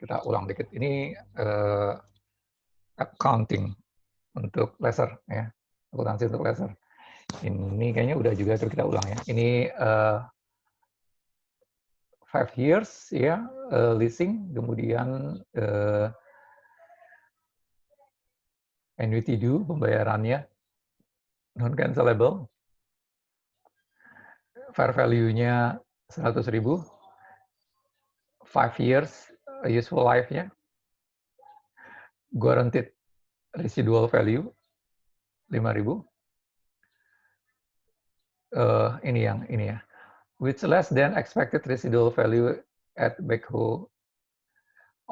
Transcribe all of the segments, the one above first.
kita ulang dikit. Ini accounting untuk laser ya, akuntansi untuk laser. Ini kayaknya udah juga, terus kita ulang ya. Ini 5 years ya, leasing, kemudian annuity due, pembayarannya non cancelable, fair value-nya 100.000, 5 years useful life-nya, guaranteed residual value 5.000. Ini ya, with less than expected residual value at backhoe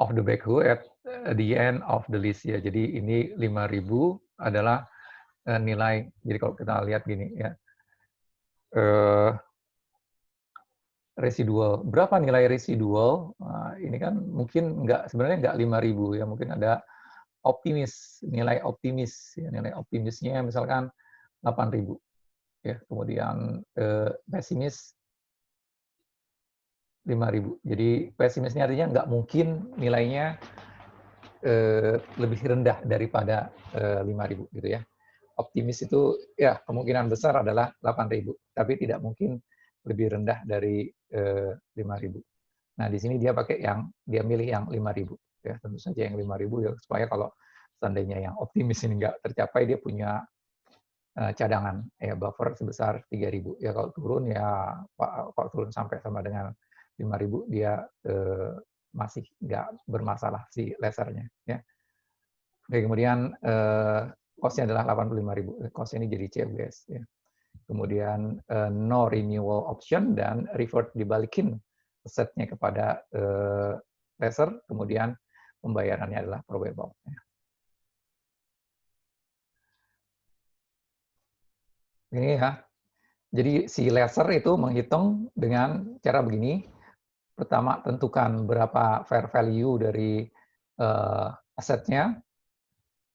of the backhoe at the end of the lease ya. Jadi ini 5.000 adalah nilai. Jadi kalau kita lihat gini ya, residual, berapa nilai residual? Ini kan mungkin sebenarnya nggak 5.000 ya, mungkin ada nilai optimis ya, nilai optimisnya misalkan 8.000 ya, kemudian pesimis 5.000. Jadi pesimis ini artinya nggak mungkin nilainya lebih rendah daripada 5.000 gitu ya. Optimis itu ya kemungkinan besar adalah 8.000, tapi tidak mungkin lebih rendah dari 5.000. Nah, di sini dia milih yang 5.000 ya, tentu saja yang 5.000 ya, supaya kalau seandainya yang optimis ini nggak tercapai, dia punya cadangan ya, buffer sebesar 3.000 ya. Kalau turun sampai sama dengan 5.000, dia masih nggak bermasalah si lasernya ya. Oke, kemudian cost-nya adalah 85.000, cost ini jadi COGS ya. Kemudian no renewal option dan revert, dibalikin asetnya kepada laser, kemudian pembayarannya adalah probable ya. Ini ya, jadi si laser itu menghitung dengan cara begini. Pertama, tentukan berapa fair value dari asetnya,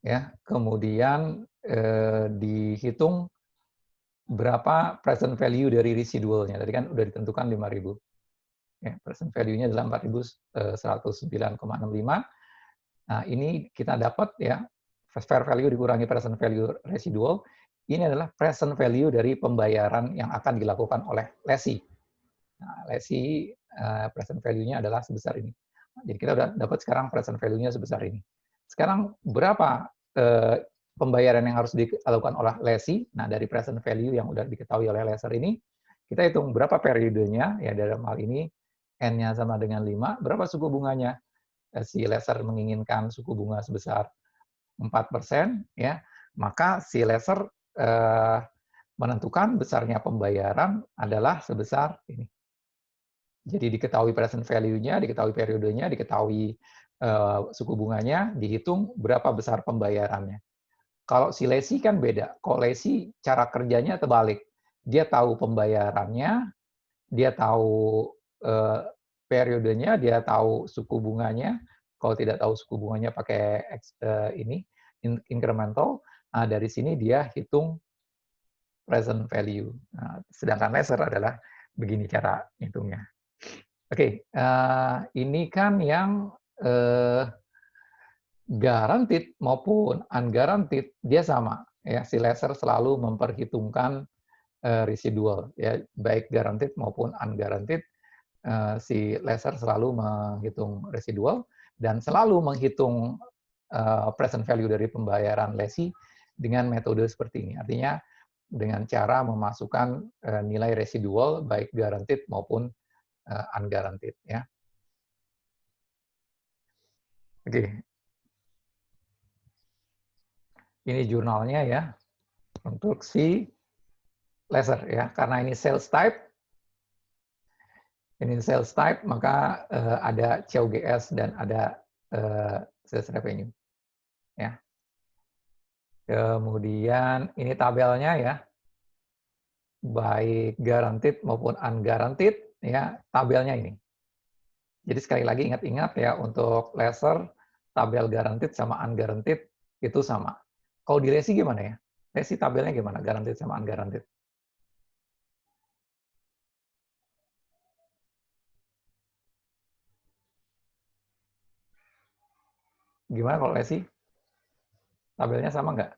ya. Kemudian dihitung berapa present value dari residualnya. Tadi kan udah ditentukan 5.000. Ya, present value-nya adalah 4.109,65. Nah, ini kita dapat ya, fair value dikurangi present value residual. Ini adalah present value dari pembayaran yang akan dilakukan oleh lessee. Nah, lessee present value-nya adalah sebesar ini. Jadi kita udah dapat sekarang present value-nya sebesar ini. Sekarang berapa pembayaran yang harus dilakukan oleh lessee? Nah, dari present value yang udah diketahui oleh lessor ini, kita hitung berapa periodenya, ya dalam hal ini N-nya sama dengan 5, berapa suku bunganya? Si lessor menginginkan suku bunga sebesar 4%, ya, maka si lessor menentukan besarnya pembayaran adalah sebesar ini. Jadi diketahui present value-nya, diketahui periodenya, diketahui suku bunganya, dihitung berapa besar pembayarannya. Kalau si lessee kan beda. Kalau lessee cara kerjanya terbalik. Dia tahu pembayarannya, dia tahu periodenya, dia tahu suku bunganya. Kalau tidak tahu suku bunganya pakai incremental. Nah, dari sini dia hitung present value. Nah, sedangkan laser adalah begini cara hitungnya. Oke, ini kan yang guaranteed maupun unguaranteed, dia sama. Ya, si laser selalu memperhitungkan residual. Ya, baik guaranteed maupun unguaranteed, si laser selalu menghitung residual dan selalu menghitung present value dari pembayaran lessee dengan metode seperti ini. Artinya dengan cara memasukkan nilai residual baik guaranteed maupun unguaranteed ya. Oke. Ini jurnalnya ya untuk si laser ya, karena ini sales type. Ini sales type, maka ada COGS dan ada sales revenue ya. Kemudian ini tabelnya ya, baik guaranteed maupun unguaranteed ya, tabelnya ini. Jadi sekali lagi ingat-ingat ya, untuk laser tabel guaranteed sama unguaranteed itu sama. Kalau di lessee gimana ya? Lessee tabelnya gimana? Guaranteed sama unguaranteed? Gimana kalau Lesi? Tabelnya sama nggak?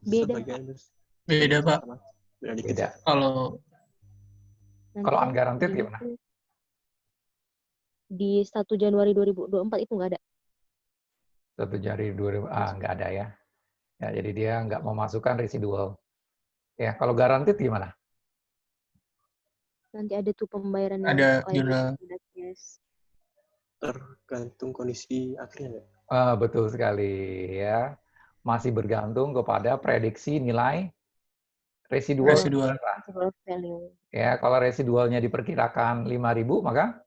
Beda, Sebagian Beda, Pak. sama. Beda dikit. Beda. Kalau Nanti Kalau kan unguaranteed ini gimana? tuh di 1 Januari 2024 itu nggak ada. 1 Januari 2000, nggak ada ya. Ya, jadi dia nggak memasukkan residual. Ya, kalau guaranteed gimana? Nanti ada tuh pembayaran yang ada liability jurnal minus cash. Tergantung kondisi akhirnya. Betul sekali ya. Masih bergantung kepada prediksi nilai residual. residual. Residual value. Ya, kalau residualnya diperkirakan 5.000, maka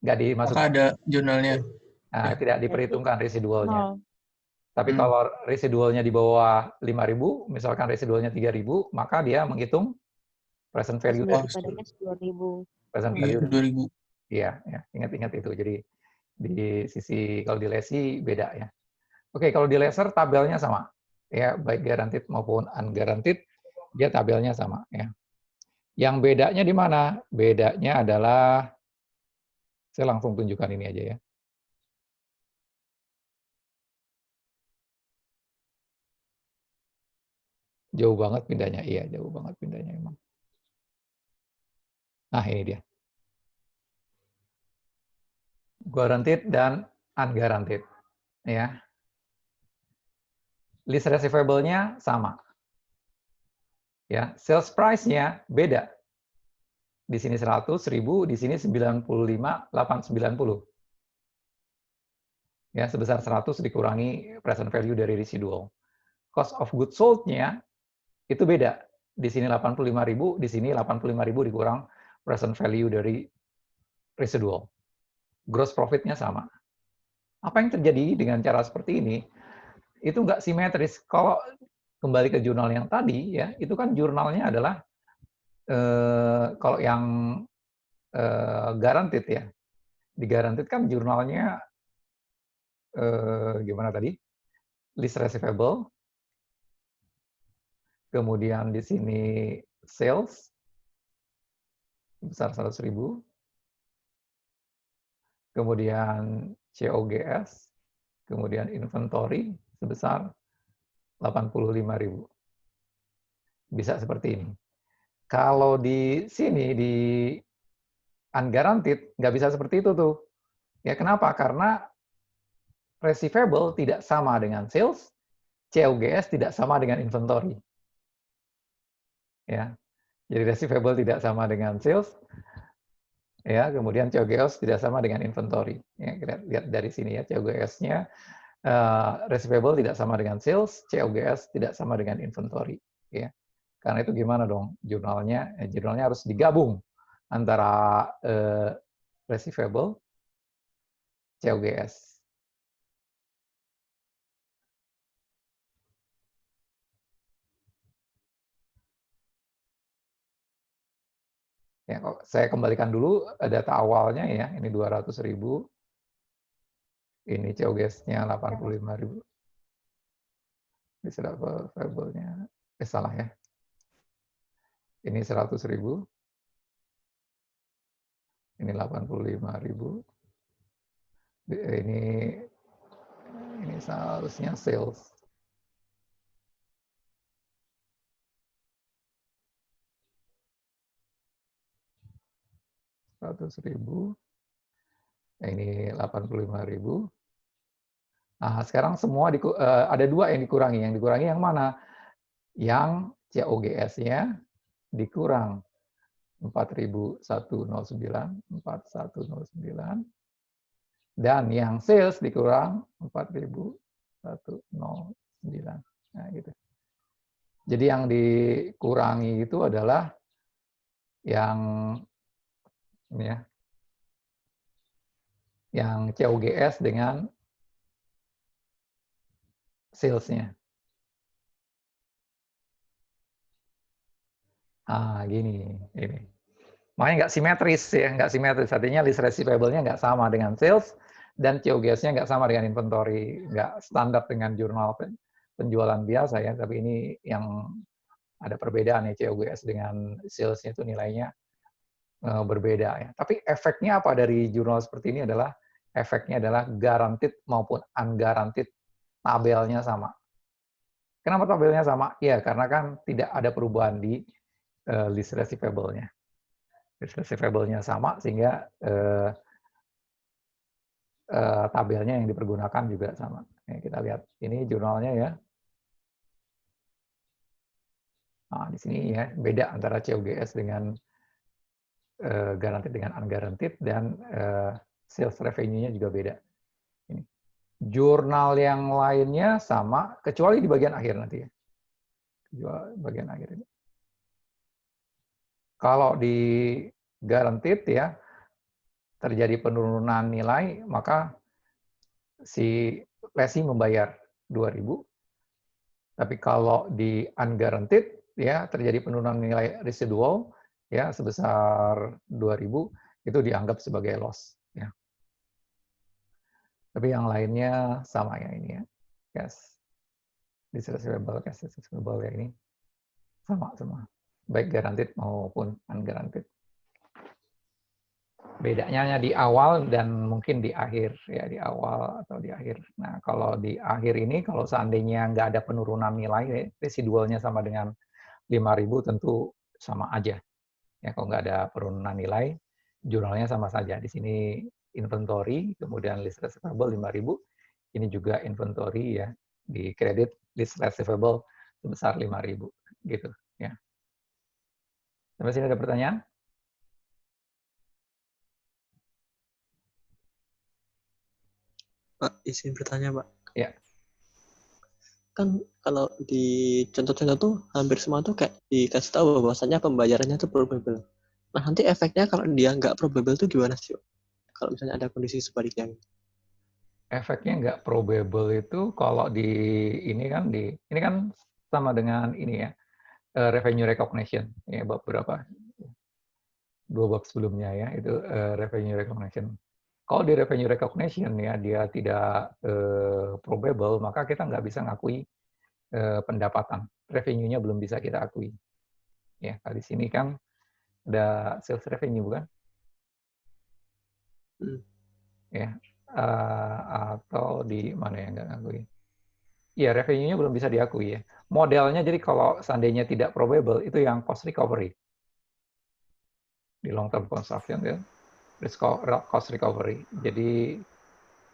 nggak Maka dimasukkan. ada jurnalnya. Nah, tidak diperhitungkan residualnya. Nol. Tapi kalau residualnya di bawah 5.000, misalkan residualnya 3.000, maka dia menghitung present value. Pada cash 2.000. Present Iya, value. 2000. Iya, ya, ingat-ingat itu. Jadi di sisi kalau di lesi beda ya. Oke, kalau di laser tabelnya sama. Ya, baik guaranteed maupun unguaranteed, dia tabelnya sama ya. Yang bedanya di mana? Bedanya adalah saya langsung tunjukkan ini aja ya. Jauh banget pindahnya. Iya, jauh banget pindahnya emang. Nah, ini dia. Guaranteed dan unguaranteed. Ya. Lease receivable-nya sama. Ya, sales price-nya beda. Di sini 100, 1000, di sini 95, 890. Ya, sebesar 100 dikurangi present value dari residual. Cost of goods sold-nya itu beda. Di sini 85.000, di sini 85.000 dikurang present value dari residual. Gross profit-nya sama. Apa yang terjadi dengan cara seperti ini? Itu nggak simetris. Kalau kembali ke jurnal yang tadi, ya itu kan jurnalnya adalah kalau yang guaranteed ya, di guaranteed kan jurnalnya gimana tadi? Lease receivable, kemudian di sini sales besar 100.000, kemudian COGS, kemudian inventory sebesar 85.000. Bisa seperti ini. Kalau di sini di unguaranteed nggak bisa seperti itu tuh. Ya kenapa? Karena receivable tidak sama dengan sales, COGS tidak sama dengan inventory. Ya. Jadi receivable tidak sama dengan sales, ya, kemudian COGS tidak sama dengan inventory. Ya, kita lihat dari sini ya, COGS-nya receivable tidak sama dengan sales, COGS tidak sama dengan inventory. Ya. Karena itu gimana dong jurnalnya? Jurnalnya harus digabung antara receivable, COGS. Ya, saya kembalikan dulu data awalnya ya, ini 200.000, ini COGS-nya 85.000. Ini sudah variable-nya, salah ya. Ini 100.000, ini 85.000, ini seharusnya sales. Rp100.000, ini 85.000. Nah, sekarang semua ada dua yang dikurangi. Yang dikurangi yang mana? Yang COGS-nya dikurang 4.109, 4.109, dan yang sales dikurang 4.109. Nah, gitu. Jadi yang dikurangi itu adalah yang ini ya, yang COGS dengan sales-nya. Gini, ini. Makanya nggak simetris ya, nggak simetris. Artinya list receivable-nya nggak sama dengan sales dan COGS-nya nggak sama dengan inventory, nggak standar dengan jurnal penjualan biasa ya. Tapi ini yang ada perbedaan ya, COGS dengan sales-nya itu nilainya berbeda ya. Tapi efeknya apa dari jurnal seperti ini adalah efeknya adalah guaranteed maupun unguaranteed tabelnya sama. Kenapa tabelnya sama? Ya, karena kan tidak ada perubahan di list receivable-nya. List receivable-nya sama, sehingga tabelnya yang dipergunakan juga sama. Ya, kita lihat, ini jurnalnya ya. Nah, di sini ya, beda antara COGS dengan guaranteed dengan unguaranteed, dan sales revenue-nya juga beda. Ini. Jurnal yang lainnya sama, kecuali di bagian akhir nanti ya. Bagian akhir ini. Kalau di guaranteed ya, terjadi penurunan nilai, maka si lessee membayar 2.000. Tapi kalau di unguaranteed ya, terjadi penurunan nilai residual ya sebesar 2.000, itu dianggap sebagai loss ya. Tapi yang lainnya sama ya ini ya. Cash receivable, cash receivable ya ini sama semua. Baik guaranteed maupun unguaranteed. Bedanya hanya di awal dan mungkin di akhir ya, di awal atau di akhir. Nah, kalau di akhir ini kalau seandainya nggak ada penurunan nilai, residualnya sama dengan 5.000 tentu sama aja. Ya, kalau nggak ada penurunan nilai, jurnalnya sama saja. Di sini inventory, kemudian list receivable 5.000. Ini juga inventory ya, di kredit list receivable sebesar 5.000 gitu ya. Sampai sini ada pertanyaan? Pak, izin bertanya, Pak. Ya. Kan kalau di contoh-contoh tuh hampir semua tuh kayak dikasih tahu bahwasanya pembayarannya tuh probable. Nah, nanti efeknya kalau dia nggak probable tuh gimana sih, Pak? Kalau misalnya ada kondisi sebaliknya. Efeknya nggak probable itu kalau di ini kan sama dengan ini ya, revenue recognition ya, beberapa 2 bab sebelumnya ya, itu revenue recognition. Kalau di revenue recognition ya, dia tidak probable, maka kita nggak bisa ngakui pendapatan. Revenue-nya belum bisa kita akui. Ya, di sini kan ada sales revenue bukan? Ya, atau di mana yang nggak ngakui? Ya, revenue-nya belum bisa diakui ya. Modelnya jadi kalau seandainya tidak probable, itu yang cost recovery. Di long term construction ya, cost recovery. Jadi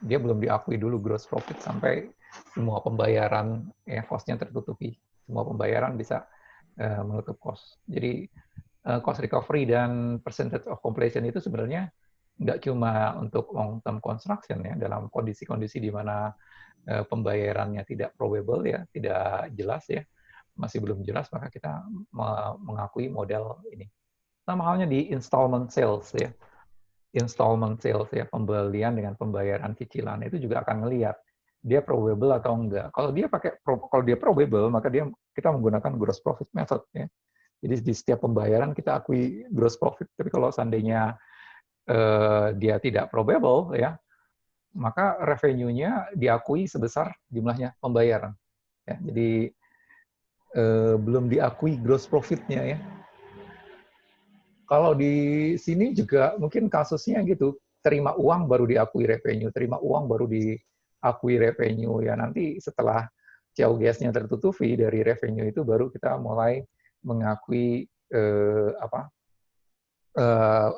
dia belum diakui dulu gross profit sampai semua pembayaran ya cost-nya tertutupi. Semua pembayaran bisa menutup cost. Jadi cost recovery dan percentage of completion itu sebenarnya nggak cuma untuk long term construction ya, dalam kondisi-kondisi di mana pembayarannya tidak probable ya, tidak jelas ya, masih belum jelas, maka kita mengakui model ini. Sama halnya di installment sales ya. Installment sales ya, pembelian dengan pembayaran cicilan itu juga akan ngelihat dia probable atau enggak. Kalau dia probable, maka kita menggunakan gross profit method ya. Jadi di setiap pembayaran kita akui gross profit. Tapi kalau seandainya dia tidak probable ya, maka revenue-nya diakui sebesar jumlahnya pembayaran. Ya, jadi belum diakui gross profit-nya ya. Kalau di sini juga mungkin kasusnya gitu, terima uang baru diakui revenue, terima uang baru diakui revenue ya. Nanti setelah COGS-nya tertutupi dari revenue itu baru kita mulai mengakui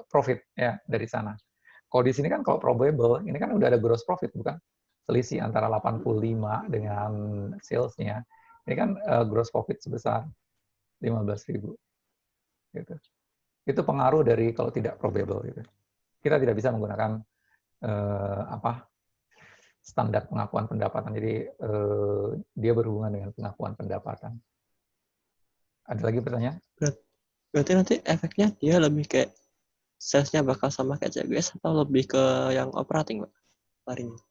profit ya dari sana. Kalau di sini kan kalau probable, ini kan udah ada gross profit bukan? Selisih antara 85 dengan sales-nya. Ini kan gross profit sebesar 15.000 gitu. Itu pengaruh dari kalau tidak probable gitu. Kita tidak bisa menggunakan standar pengakuan pendapatan. Jadi dia berhubungan dengan pengakuan pendapatan. Ada lagi pertanyaan? Berarti nanti efeknya dia lebih kayak salesnya bakal sama kayak CGS atau lebih ke yang operating, Pak? Larinya.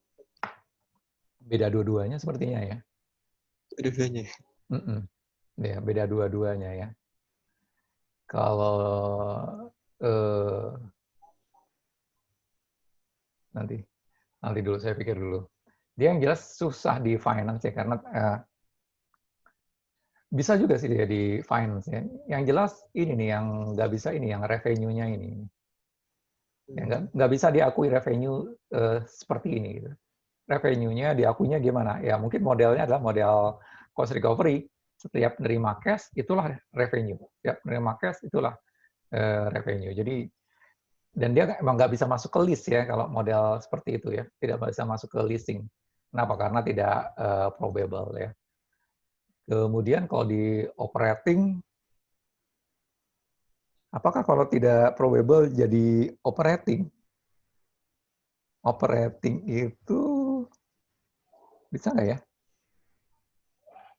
Beda dua-duanya sepertinya ya. Dua-duanya. Ya, beda dua-duanya ya. Kalau nanti dulu saya pikir dulu. Dia yang jelas susah di finance ya, karena Bisa juga sih dia di finance ya. Yang jelas ini nih yang nggak bisa ini, yang revenue-nya ini. Ya, nggak bisa diakui revenue seperti ini. Gitu. Revenue-nya diakuinya gimana? Ya mungkin modelnya adalah model cost recovery. Setiap nerima cash itulah revenue. Setiap nerima cash itulah revenue. Jadi dan dia emang nggak bisa masuk ke list ya kalau model seperti itu ya. Tidak bisa masuk ke listing. Kenapa? Karena tidak probable ya. Kemudian kalau di operating, apakah kalau tidak probable jadi operating? Operating itu bisa nggak ya?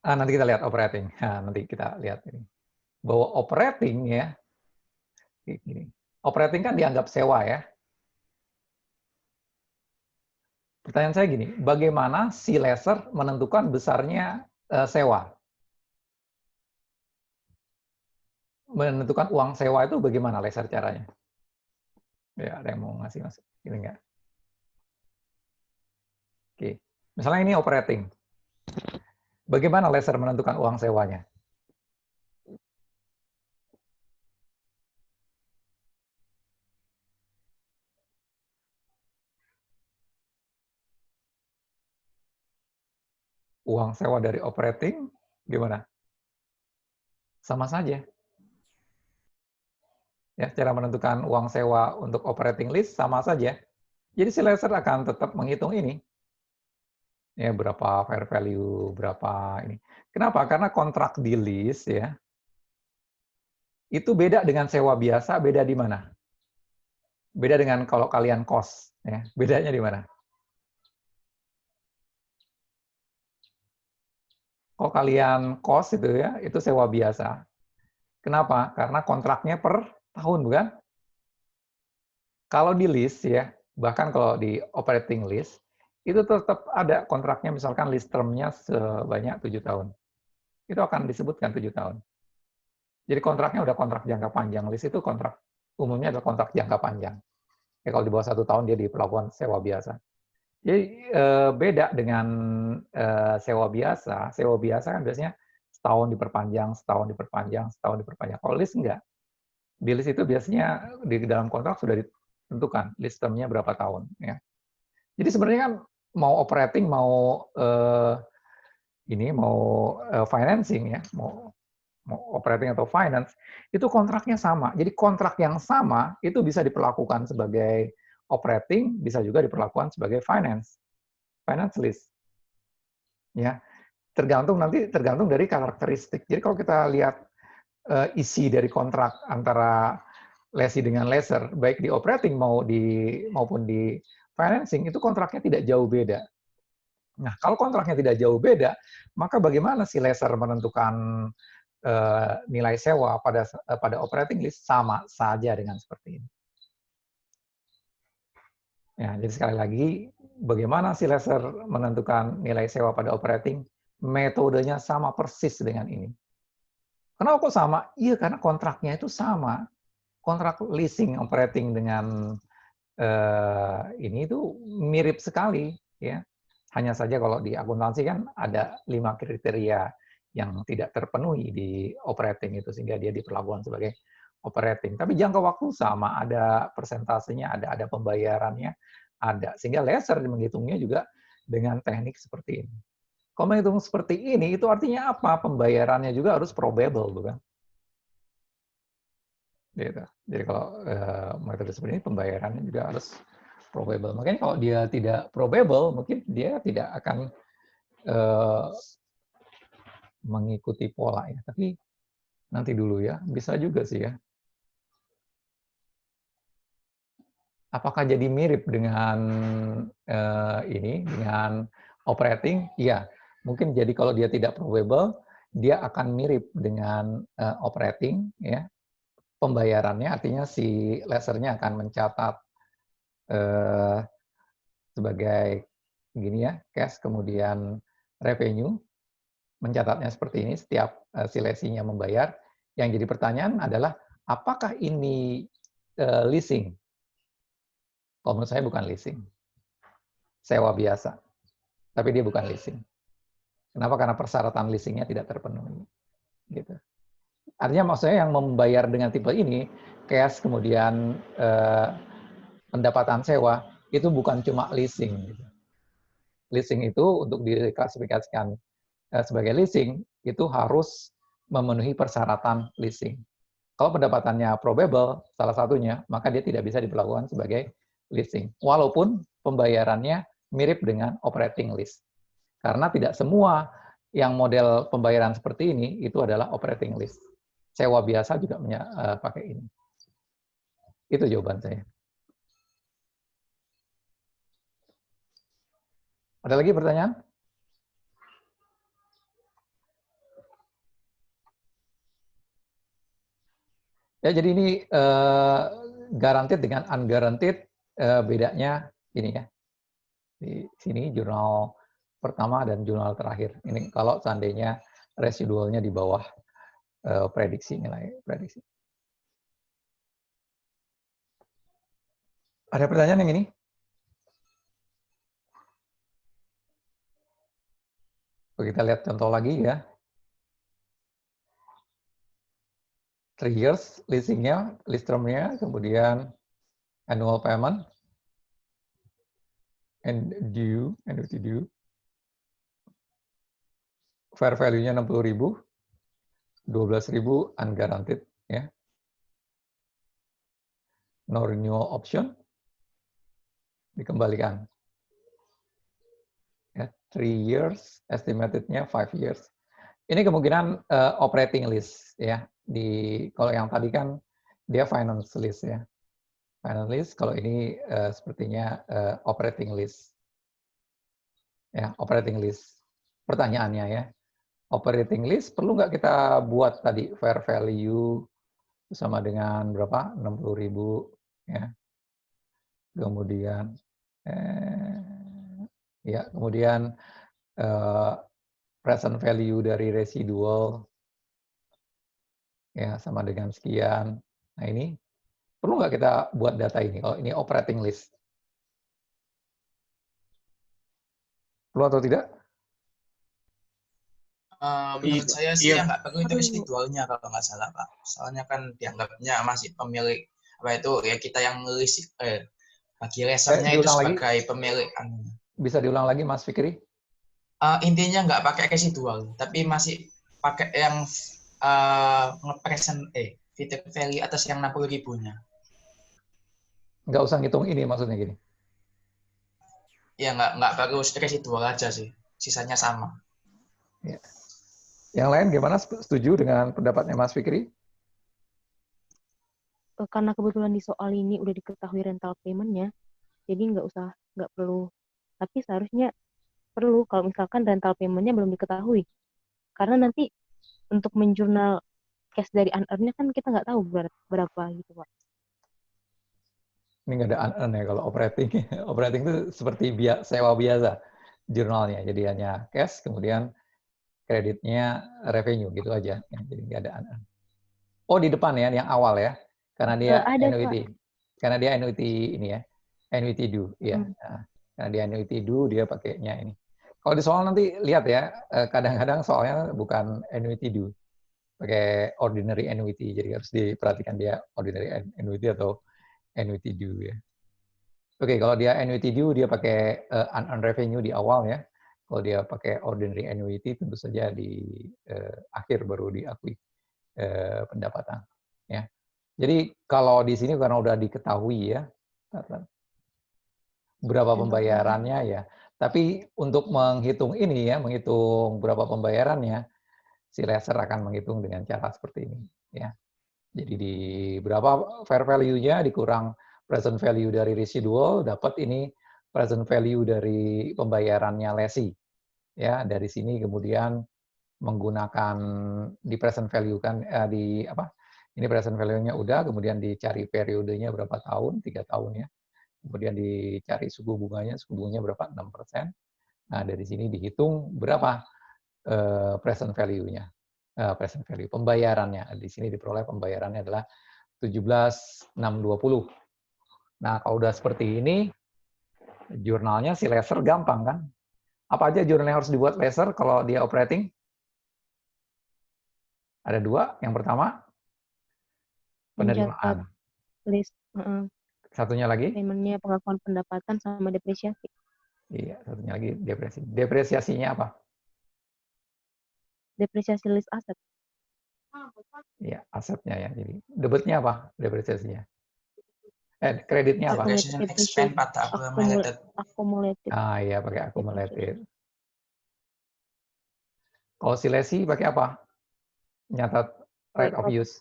Nanti kita lihat operating. Nanti kita lihat ini. Bahwa operating ya, gini. Operating kan dianggap sewa ya. Pertanyaan saya gini, bagaimana si lessor menentukan besarnya sewa? Menentukan uang sewa itu bagaimana lessor caranya? Ya, ada yang mau ngasih masuk? Ini enggak? Oke. Misalnya ini operating. Bagaimana lessor menentukan uang sewanya? Uang sewa dari operating, gimana? Sama saja. Ya, cara menentukan uang sewa untuk operating list sama saja. Jadi si lessor akan tetap menghitung ini. Ya, berapa fair value, berapa ini. Kenapa? Karena kontrak di list ya, itu beda dengan sewa biasa, beda di mana? Beda dengan kalau kalian kos. Ya. Bedanya di mana? Kalau kalian kos itu ya, itu sewa biasa. Kenapa? Karena kontraknya per tahun, bukan? Kalau di list ya, bahkan kalau di operating list, itu tetap ada kontraknya, misalkan list term-nya sebanyak 7 tahun. Itu akan disebutkan 7 tahun. Jadi kontraknya udah kontrak jangka panjang. List itu kontrak, umumnya adalah kontrak jangka panjang. Ya, kalau di bawah 1 tahun dia diperlakukan sewa biasa. Jadi beda dengan sewa biasa. Sewa biasa kan biasanya setahun diperpanjang, setahun diperpanjang, setahun diperpanjang. Kalau list enggak. Di list itu biasanya di dalam kontrak sudah ditentukan list term-nya berapa tahun. Ya. Jadi sebenarnya kan mau operating, mau financing ya, mau operating atau finance, itu kontraknya sama. Jadi kontrak yang sama itu bisa diperlakukan sebagai operating, bisa juga diperlakukan sebagai finance list. Ya, tergantung dari karakteristik. Jadi kalau kita lihat isi dari kontrak antara lessee dengan lessor, baik di operating maupun di financing, itu kontraknya tidak jauh beda. Nah, kalau kontraknya tidak jauh beda, maka bagaimana si lessor menentukan nilai sewa pada operating list? Sama saja dengan seperti ini. Ya, jadi sekali lagi, bagaimana si lessor menentukan nilai sewa pada operating? Metodenya sama persis dengan ini. Kenapa kok sama? Iya, karena kontraknya itu sama. Kontrak leasing operating dengan ini itu mirip sekali, ya. Hanya saja kalau di akuntansi kan ada 5 kriteria yang tidak terpenuhi di operating itu sehingga dia diperlakukan sebagai operating. Tapi jangka waktu sama, ada persentasenya, ada pembayarannya, ada. Sehingga lessor menghitungnya juga dengan teknik seperti ini. Kalau menghitung seperti ini, itu artinya apa? Pembayarannya juga harus probable, bukan? Gitu. Jadi kalau metode seperti ini, pembayarannya juga harus probable. Makanya kalau dia tidak probable, mungkin dia tidak akan mengikuti pola ya. Tapi nanti dulu ya, bisa juga sih ya. Apakah jadi mirip dengan dengan operating? Iya, mungkin jadi kalau dia tidak probable, dia akan mirip dengan operating ya. Pembayarannya artinya si lessernya akan mencatat sebagai gini ya, cash kemudian revenue, mencatatnya seperti ini setiap si lesinya membayar. Yang jadi pertanyaan adalah apakah ini leasing? Kalau menurut saya bukan leasing. Sewa biasa. Tapi dia bukan leasing. Kenapa? Karena persyaratan leasingnya tidak terpenuhi. gitu. Artinya maksudnya yang membayar dengan tipe ini, cash kemudian pendapatan sewa, itu bukan cuma leasing. Gitu. Leasing itu untuk diklasifikasikan sebagai leasing, itu harus memenuhi persyaratan leasing. Kalau pendapatannya probable, salah satunya, maka dia tidak bisa diperlakukan sebagai leasing. Walaupun pembayarannya mirip dengan operating lease. Karena tidak semua yang model pembayaran seperti ini, itu adalah operating lease. Sewa biasa juga pakai ini. Itu jawaban saya. Ada lagi pertanyaan? Ya, jadi ini guaranteed dengan unguaranteed bedanya ini ya. Di sini jurnal pertama dan jurnal terakhir. Ini kalau seandainya residualnya di bawah prediksi, nilai prediksi. Ada pertanyaan yang ini? Kita lihat contoh lagi ya. 3 years leasingnya, lease termnya, kemudian annual payment, and due, annuity due. Fair value-nya 60.000, 12.000 unguaranteed ya. No renewal option, dikembalikan. Ya, 3 years, estimated-nya 5 years. Ini kemungkinan operating lease ya. Kalau yang tadi kan dia finance lease ya. Finance lease, kalau ini sepertinya operating lease. Ya, operating lease. Pertanyaannya ya, operating lease perlu nggak kita buat tadi fair value sama dengan berapa? 60.000 ya. Kemudian kemudian present value dari residual ya sama dengan sekian. Nah, ini perlu nggak kita buat data ini kalau ini operating list? Perlu atau tidak? Menurut saya sih ya nggak perlu itu residualnya kalau nggak salah Pak. Soalnya kan dianggapnya masih pemilik apa itu ya kita yang ngelis bagi lesernya itu sebagai pemilik. Bisa diulang lagi Mas Fikri? Intinya nggak pakai residual, tapi masih pakai yang nge-present future value atas yang 60.000-nya. Nggak usah ngitung ini maksudnya gini? Ya nggak perlu residual aja sih, sisanya sama. Ya. Yang lain gimana? Setuju dengan pendapatnya Mas Fikri? Karena kebetulan di soal ini udah diketahui rental payment-nya, jadi nggak perlu. Tapi seharusnya perlu kalau misalkan rental payment-nya belum diketahui. Karena nanti untuk menjurnal cash dari unearned-nya kan kita nggak tahu berapa gitu Pak. Ini nggak ada unearned ya kalau operating. Operating itu seperti sewa biasa jurnalnya. Jadi hanya cash, kemudian kreditnya revenue gitu aja. Jadi nggak ada unearned. Oh, di depan ya, yang awal ya. Karena dia annuity. Karena dia annuity ini ya. Annuity due, ya. Nah, karena dia annuity due, dia pakainya ini. Kalau di soal nanti lihat ya, kadang-kadang soalnya bukan annuity due. Pakai ordinary annuity. Jadi harus diperhatikan dia ordinary annuity atau annuity due ya. Oke, kalau dia annuity due, dia pakai unearned revenue di awal ya. Kalau dia pakai ordinary annuity, tentu saja di akhir baru diakui pendapatan. Ya. Jadi kalau di sini karena udah diketahui ya, berapa pembayarannya ya. Tapi untuk menghitung ini ya, menghitung berapa pembayarannya, si leser akan menghitung dengan cara seperti ini. Ya. Jadi di berapa fair value-nya dikurang present value dari residual, dapat ini present value dari pembayarannya lesi. Ya, dari sini kemudian menggunakan di present value kan di apa? Ini present value-nya udah, kemudian dicari periodenya berapa tahun, 3 tahun ya. Kemudian dicari suku bunganya berapa? 6%. Nah, dari sini dihitung berapa present value-nya. Present value pembayarannya. Di sini diperoleh pembayarannya adalah 17.620. Nah, kalau udah seperti ini, jurnalnya si leser gampang kan? Apa aja jurnal yang harus dibuat leser kalau dia operating? Ada dua. Yang pertama, penerimaan. List. Satunya lagi? Payment-nya pengakuan pendapatan sama depresiasi. Iya, satunya lagi depresiasi. Depresiasinya apa? Depresiasi list aset. Iya, asetnya ya. Jadi debitnya apa depresiasinya? Kreditnya apa? Depreciation expense pada accumulated. Ah iya, pakai accumulated. Kalau si lesi pakai apa? Nyatat right of use.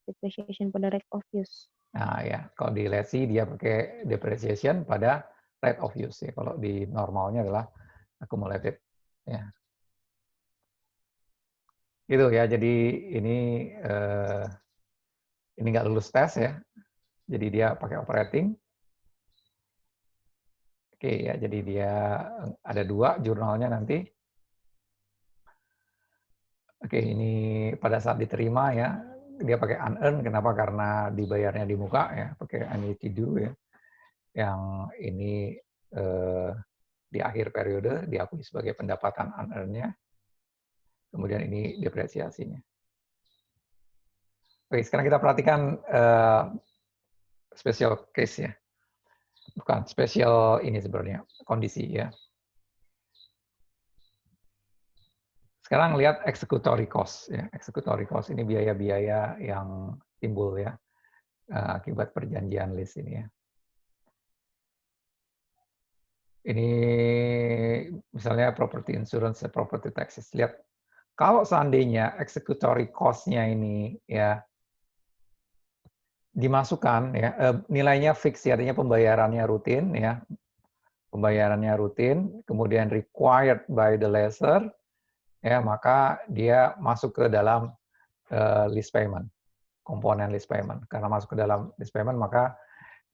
Depreciation pada right of use. Nah ya, kalau di lesi dia pakai depreciation pada right of use ya. Kalau di normalnya adalah accumulated. Ya. Gitu ya. Jadi ini nggak lulus tes ya. Jadi dia pakai operating. Oke ya, jadi dia ada dua jurnalnya nanti. Oke, ini pada saat diterima ya, dia pakai unearned. Kenapa? Karena dibayarnya di muka ya, pakai annuity due ya. Yang ini di akhir periode diakui sebagai pendapatan unearned-nya. Kemudian ini depresiasinya. Oke, sekarang kita perhatikan special case ya. Bukan special ini sebenarnya, kondisi ya. Sekarang lihat executory cost ya. Executory cost ini biaya-biaya yang timbul ya akibat perjanjian lease ini ya. Ini misalnya property insurance, property taxes. Lihat, kalau seandainya executory cost-nya ini ya dimasukkan ya, nilainya fix ya, artinya pembayarannya rutin ya. Pembayarannya rutin, kemudian required by the lessor ya, maka dia masuk ke dalam lease payment, komponen lease payment. Karena masuk ke dalam lease payment, maka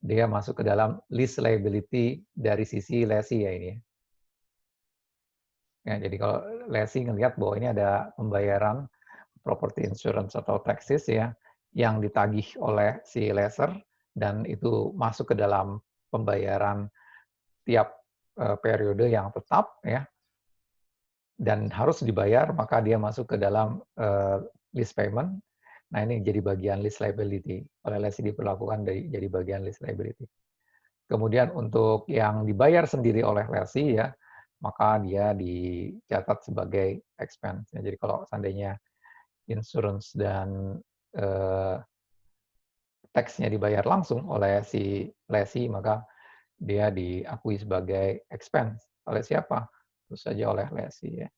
dia masuk ke dalam lease liability dari sisi lessee ya ini. Ya, jadi kalau lessee ngelihat bahwa ini ada pembayaran property insurance atau taxes ya yang ditagih oleh si lessor dan itu masuk ke dalam pembayaran tiap periode yang tetap ya dan harus dibayar, maka dia masuk ke dalam lease payment. Nah, ini jadi bagian lease liability. Oleh lessee diperlakukan jadi bagian lease liability. Kemudian untuk yang dibayar sendiri oleh lessee ya, maka dia dicatat sebagai expense. Jadi kalau seandainya insurance dan tax-nya dibayar langsung oleh si lessee, maka dia diakui sebagai expense. Oleh siapa? Tentu saja oleh lessee ya.